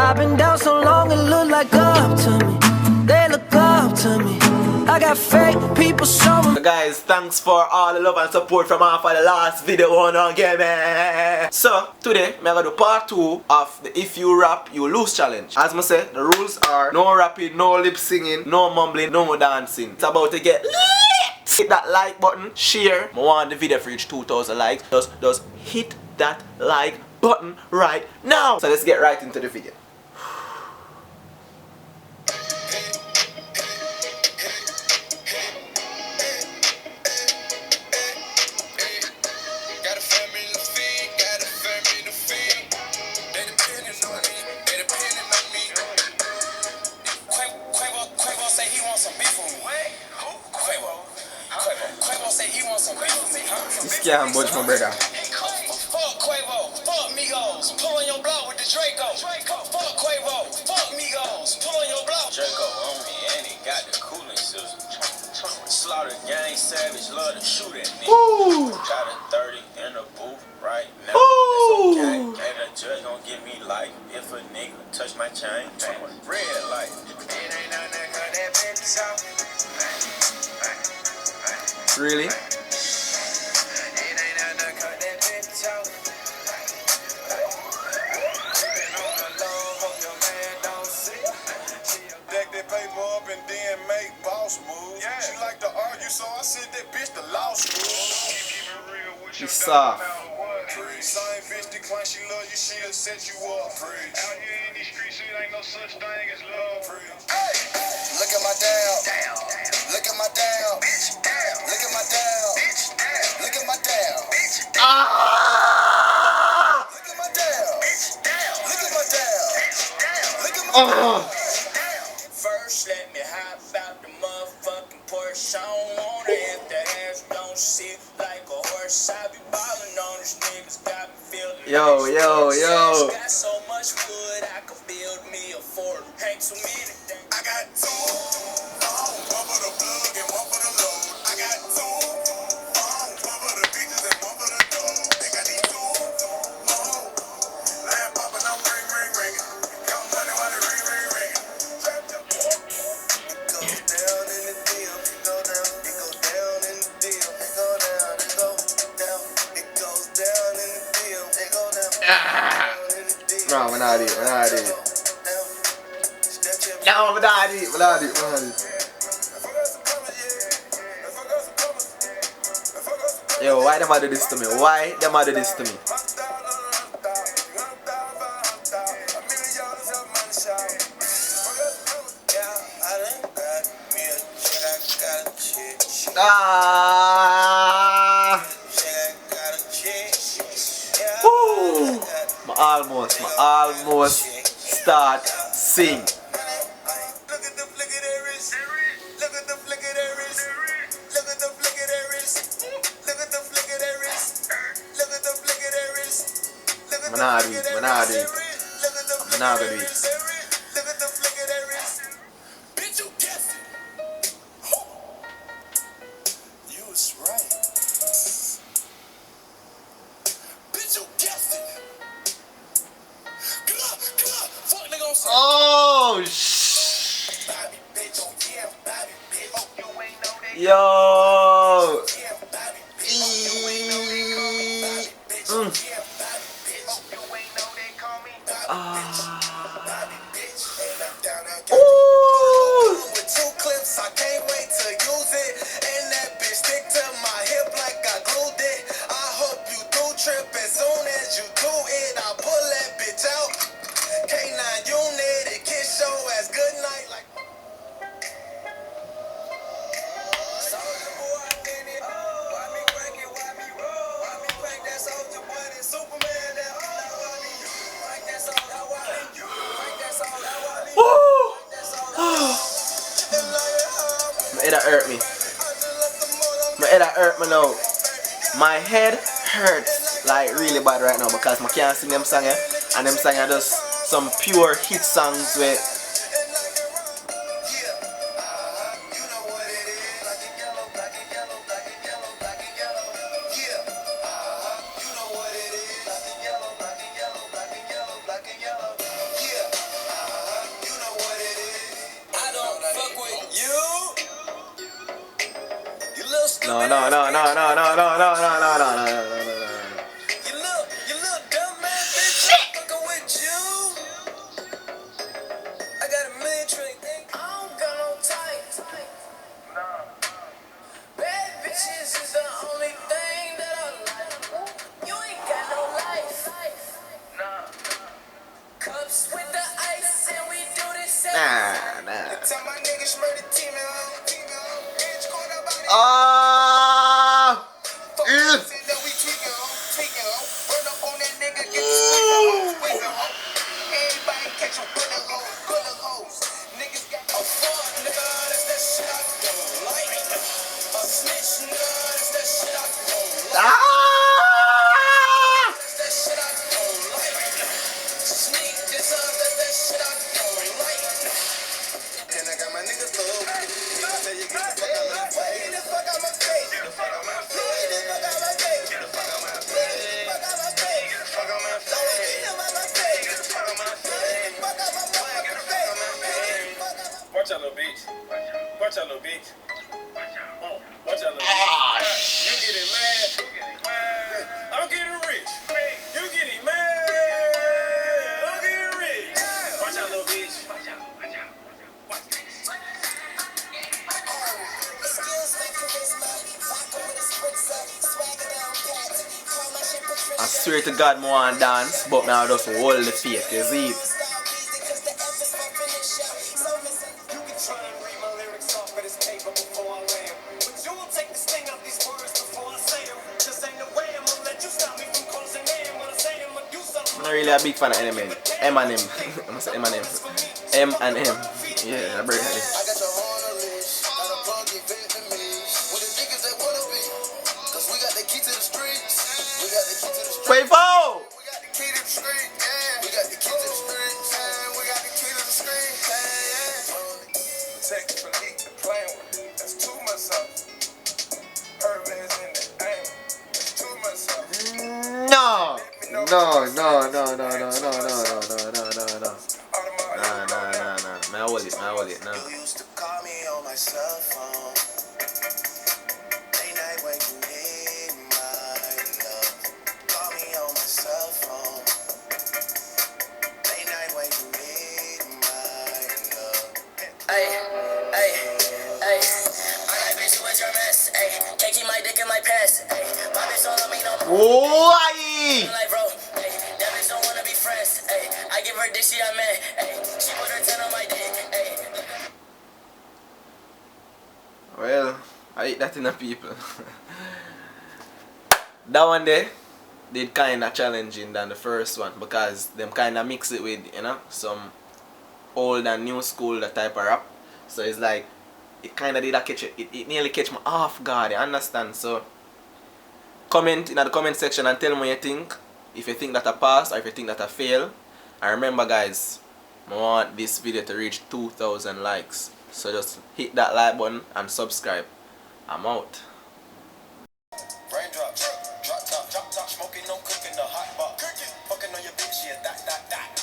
I've been down so long it look like up to me. They look up to me. I got fake people showing. So guys, thanks for all the love and support from half of the last video on again, man. So today I'm gonna do part 2 of the If You Rap You Lose challenge. As I said, the rules are no rapping, no lip singing, no mumbling, no dancing. It's about to get lit. Hit that like button, share. I want the video to reach 2,000 likes. Just hit that like button right now. So let's get right into the video. This can't budge my brother. Fuck Quavo, fuck Migos, pull on your block with the Draco. Fuck Quavo, fuck Migos, pull on your block. Draco on me and he got the cooling system. Slaughter gang savage, love to shoot at me. Got a 30 in the booth right now. It's okay, and the judge gon' give me life if a nigga touch my chain. Red light. It ain't nothing that cut that bitch out. Really? So I sent that bitch to law school. She's soft. Same bitch decline, she love you, she'll set you up. Out here in these streets, it ain't no such thing as love. Hey, look at my down. Look at my down. Look at my down. Look at my down. Look at my down. Look at my down. Look at my down. First, let me hop out the motherfucking Porsche. I don't want it if that ass don't sit like a horse. I be ballin' on these niggas, got me feeling. Yo. Got so much wood, I could build me a fort. Ain't too many things. I got two. One for the plug and one for the load. I got two. One for the bitches and one for the dough. They got these two. Lamp poppin', I'm ring. Come money while the ring. No, we're not it. Yo, why them do this to me? Why them do this to me? I almost start sing. Look at the flick of their wrist. Look at the flick of their wrist. Look at the flick of their wrist. Look at the flick of their wrist. Look at the flick of their wrist. Look at the flick of their wrist. Look at the flick of their wrist. Look at the flick of their wrist. Bitch, you guessed it. You was right. Bitch, you guessed it. Oh Yo. With 2 clips, I can't wait to use it. And that bitch stick to my hip like I glued it. I hope you do trip as soon as you do it. I pull that bitch out. K9 unit, it kiss show as good night like. Soulja boy, I did it. Why me crank it? Why me roll? Why me crank that Soulja boy? That Superman, that why me crank that Soulja? Why me crank that Soulja? Why me my head hurt me. My head hurt me now. My head hurts like really bad right now because I can't sing them songs, and them songs are just some pure hit songs with No, no, no, no, no, no, no, no, no, no, no, no, no, no. You little dumb man, bitch. I'm fucking with you. I got a million trillion things. I don't got no type. Bad bitches is the only thing that I like. You ain't got no life. Cups with the ice and we do this every time. Nah. Tell my nigga Shmurda team Ah! Watch out, little bitch. Watch out, little bitch. Watch out, little bitch. You getting mad? I'm getting rich. You getting mad? I'm getting rich. Watch out, little bitch. Watch out. I swear to God, I want to dance, but now I just hold the faith, you see. I'm not really a big fan of Eminem. I'm gonna say Eminem. M and M. Yeah, I break it. Quavo! No. I hold it, no. You used to call me on my cell phone. Late night when you need my love. Call me on my cell phone. Late night when you need my love. Ay. I like bitch, what's your mess? Ay, can't keep my dick in my pants. Ay, my bitch don't love me no more. Why? Like bro, ay, that bitch don't wanna be friends. Ay, I give her dick, she a man. Ay, she put her 10 on my dick. Ay. Well, I eat that in the people. That one there did kinda challenging than the first one because them kinda mix it with, you know, some old and new school that type of rap. So it's like it kinda did a catch it. It nearly catch me off guard, you understand? So comment in the comment section and tell me what you think. If you think that I pass or if you think that I fail. And remember guys, I want this video to reach 2,000 likes. So just hit that like button and subscribe. I'm out.